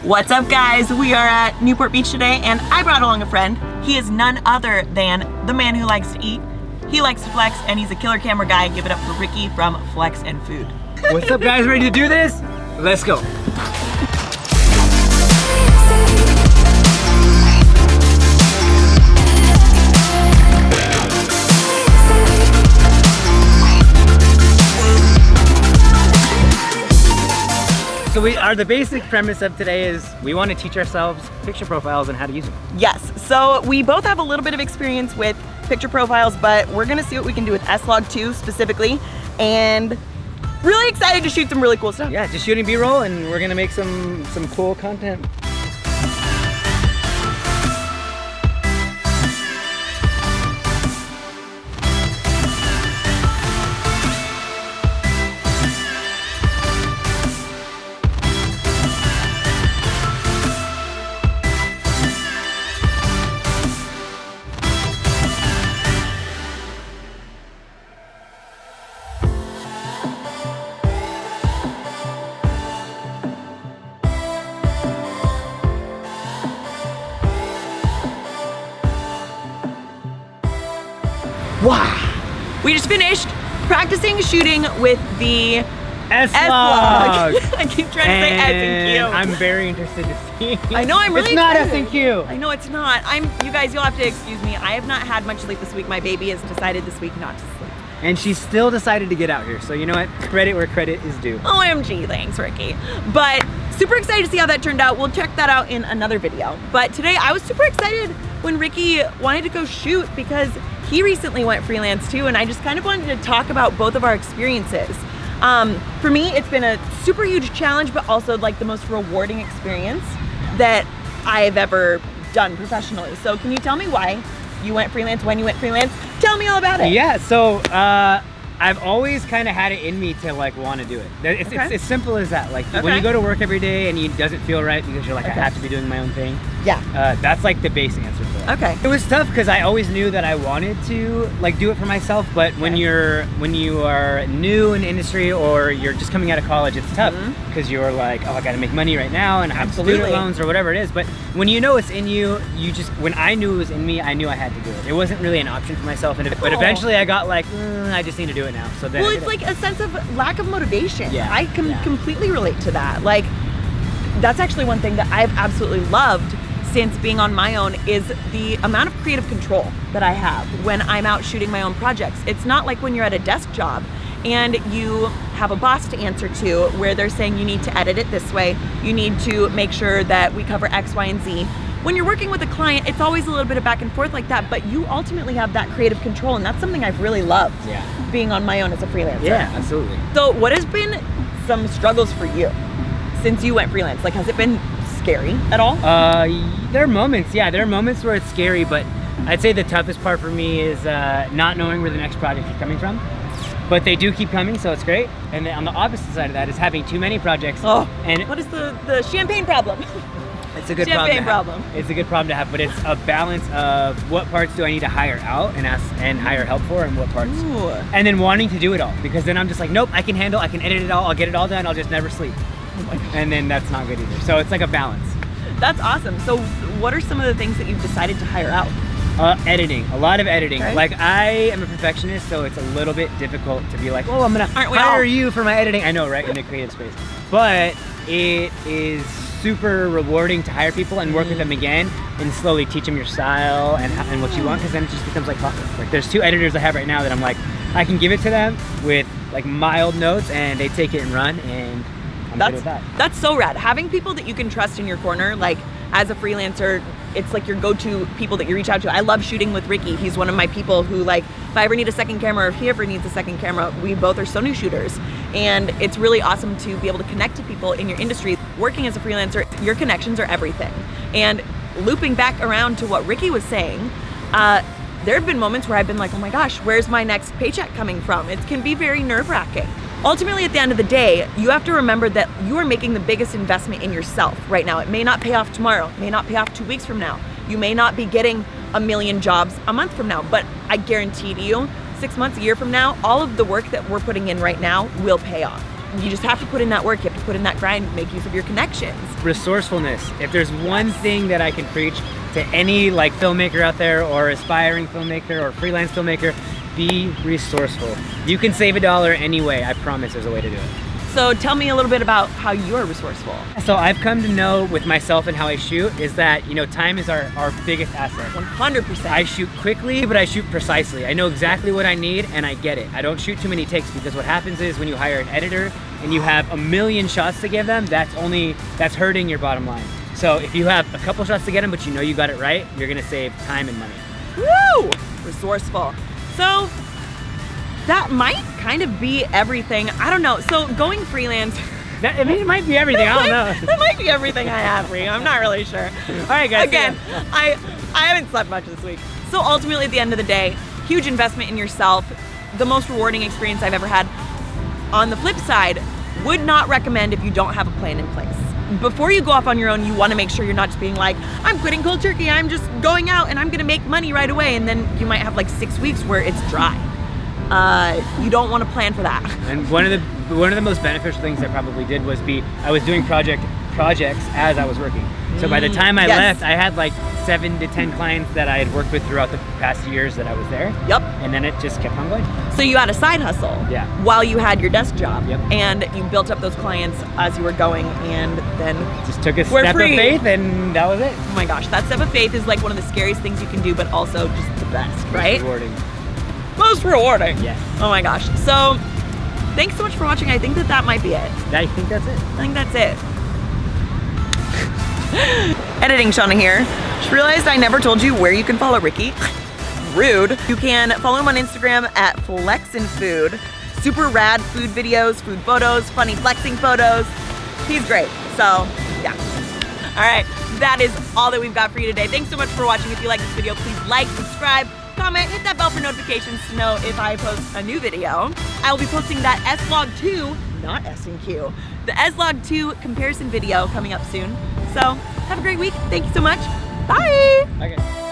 What's up, guys? We are at Newport Beach today, and I brought along a friend. He is none other than the man who likes to eat. He likes to flex, and he's a killer camera guy. Give it up for Ricky from Flex and Food. What's up, guys? Ready to do this? Let's go. So the basic premise of today is we want to teach ourselves picture profiles and how to use them. Yes, so we both have a little bit of experience with picture profiles, but we're gonna see what we can do with S-Log 2 specifically, and really excited to shoot some really cool stuff. Yeah, just shooting B-roll, and we're gonna make some cool content. Wow! We just finished practicing shooting with the S-Log. I keep trying to say S and Q. I'm very interested to see. I know, I'm really It's not excited. S and Q. I know it's not. You guys, you'll have to excuse me. I have not had much sleep this week. My baby has decided this week not to sleep. And she still decided to get out here. So you know what? Credit where credit is due. OMG, thanks, Ricky. But super excited to see how that turned out. We'll check that out in another video. But today I was super excited when Ricky wanted to go shoot because he recently went freelance too, and I just kind of wanted to talk about both of our experiences. For me, it's been a super huge challenge, but also like the most rewarding experience that I've ever done professionally. So can you tell me why you went freelance, when you went freelance? Tell me all about it. Yeah, so I've always kind of had it in me to like want to do it. It's as simple as that. Like when you go to work every day and it doesn't feel right because you're like, I have to be doing my own thing. Yeah. That's like the base answer for it. Okay. It was tough because I always knew that I wanted to like do it for myself, but when you are new in the industry or you're just coming out of college, it's tough because you're like, oh, I got to make money right now and I have student loans or whatever it is. But when you know it's in you, when I knew it was in me, I knew I had to do it. It wasn't really an option for myself, but eventually I got like, I just need to do it now. So then well, it's like a sense of lack of motivation. Yeah. I can completely relate to that. Like, that's actually one thing that I've absolutely loved since being on my own is the amount of creative control that I have when I'm out shooting my own projects. It's not like when you're at a desk job and you have a boss to answer to where they're saying you need to edit it this way, you need to make sure that we cover X, Y, and Z. When you're working with a client, it's always a little bit of back and forth like that, but you ultimately have that creative control, and that's something I've really loved being on my own as a freelancer. Yeah, absolutely. So what has been some struggles for you since you went freelance? Like, has it been scary at all? There are moments, there are moments where it's scary, but I'd say the toughest part for me is not knowing where the next project is coming from. But they do keep coming, so it's great. And then on the opposite side of that is having too many projects. Oh, and what is the champagne problem? It's a good problem. It's a good problem to have, but it's a balance of what parts do I need to hire out and hire help for, and what parts. Ooh. And then wanting to do it all, because then I'm just like, nope, I can edit it all, I'll get it all done, I'll just never sleep. And then that's not good either. So it's like a balance. That's awesome. So what are some of the things that you've decided to hire out? Editing, a lot of editing. Okay. Like I am a perfectionist, so it's a little bit difficult to be like, oh, I'm gonna hire you for my editing. I know, right, in the creative space. But it is super rewarding to hire people and work with them again and slowly teach them your style and what you want, because then it just becomes like clockwork. Like there's 2 editors I have right now that I'm like, I can give it to them with like mild notes and they take it and run, and I'm good with that. That's so rad. Having people that you can trust in your corner, like as a freelancer, it's like your go-to people that you reach out to. I love shooting with Ricky. He's one of my people who, like, if I ever need a second camera or if he ever needs a second camera, we both are Sony shooters. And it's really awesome to be able to connect to people in your industry. Working as a freelancer, your connections are everything. And looping back around to what Ricky was saying, there have been moments where I've been like, oh my gosh, where's my next paycheck coming from? It can be very nerve-wracking. Ultimately, at the end of the day, you have to remember that you are making the biggest investment in yourself right now. It may not pay off tomorrow, it may not pay off 2 weeks from now. You may not be getting 1 million jobs a month from now, but I guarantee to you, 6 months, a year from now, all of the work that we're putting in right now will pay off. you just have to put in that work. You have to put in that grind, make use of your connections. Resourcefulness. If there's one thing that I can preach to any like filmmaker out there or aspiring filmmaker or freelance filmmaker, be resourceful. You can save $1 anyway. I promise there's a way to do it. So tell me a little bit about how you're resourceful. So I've come to know with myself and how I shoot is that, you know, time is our biggest asset. 100%. I shoot quickly, but I shoot precisely. I know exactly what I need and I get it. I don't shoot too many takes because what happens is when you hire an editor and you have a million shots to give them, that's hurting your bottom line. So if you have a couple shots to get them, but you know you got it right, you're gonna save time and money. Woo! Resourceful. So that might kind of be everything. I don't know. So going freelance. I mean, it might be everything. I don't know. That might be everything I have for you. I'm not really sure. All right, guys. Again, I haven't slept much this week. So ultimately, at the end of the day, huge investment in yourself. The most rewarding experience I've ever had. On the flip side, would not recommend if you don't have a plan in place. Before you go off on your own, you want to make sure you're not just being like, I'm quitting cold turkey. I'm just going out and I'm going to make money right away. And then you might have like 6 weeks where it's dry. You don't want to plan for that. And one of the most beneficial things I probably did was I was doing projects as I was working. So by the time I left, I had like 7 to 10 clients that I had worked with throughout the past years that I was there. Yep. And then it just kept on going. So you had a side hustle. Yeah. While you had your desk job. Yep. And you built up those clients as you were going, and then just took a step of faith, and that was it. Oh my gosh, that step of faith is like one of the scariest things you can do, but also just the best, right? Rewarding. Most rewarding. Yes. Oh my gosh. So thanks so much for watching. I think that might be it. I think that's it. I think that's it. Editing Shana here. Just realized I never told you where you can follow Ricky. Rude. You can follow him on Instagram at flexinfood. Super rad food videos, food photos, funny flexing photos. He's great. So yeah. All right, that is all that we've got for you today. Thanks so much for watching. If you like this video, please like, subscribe, comment, hit that bell for notifications to know if I post a new video. I will be posting that S-Log 2, not S&Q, the S-Log 2 comparison video coming up soon. So have a great week. Thank you so much. Bye. Okay.